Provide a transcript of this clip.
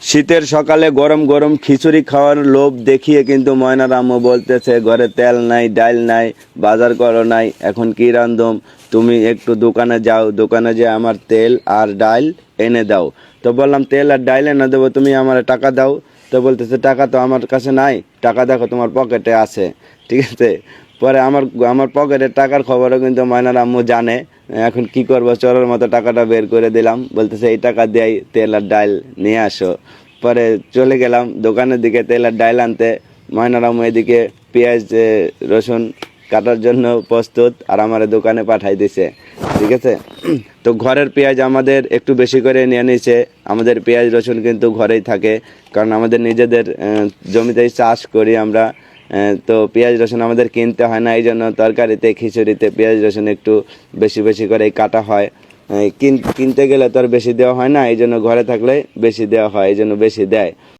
শীতের সকালে গরম গরম খিচুড়ি খাওয়ার লোভ দেখিয়ে কিন্তু ময়নার আম্মু বলতেছে ঘরে তেল নাই, ডাল নাই, বাজার করো নাই, এখন কি রান্ধম? তুমি একটু দোকানে যাও, দোকানে যেয়ে আমার তেল আর ডাল এনে দাও। তো বললাম তেল আর ডাল এনে দেবো, তুমি আমার টাকা দাও। তো বলতেছে টাকা তো আমার কাছে নাই, টাকা দেখো তোমার পকেটে আছে। ঠিক আছে, পরে আমার আমার পকেটের টাকার খবরও কিন্তু ময়নার আম্মু জানে। এখন কি করবো, চোরের মতো টাকাটা বের করে দিলাম, বলতেছে এই টাকা দিয়েই তেল আর ডাল নিয়ে আসো। পরে চলে গেলাম দোকানের দিকে তেল আর ডাল আনতে। ময়নার আম্মু এদিকে পেঁয়াজ রসুন কাটার জন্য প্রস্তুত, আর আমার দোকানে পাঠাই দিছে। ঠিক আছে, তো ঘরের পেঁয়াজ আমাদের একটু বেশি করে নিয়ে নিছে। আমাদের পেঁয়াজ রসুন কিন্তু ঘরেই থাকে, কারণ আমাদের নিজেদের জমিতেই চাষ করি আমরা। তো পেঁয়াজ রসুন আমাদের কিনতে হয় না, এই জন্য তরকারিতে খিচুড়িতে পেঁয়াজ রসুন একটু বেশি বেশি করেই কাটা হয়। কিনতে গেলে তো আর বেশি দেওয়া হয় না, এই জন্য ঘরে থাকলে বেশি দেওয়া হয়, এই জন্য বেশি দেয়।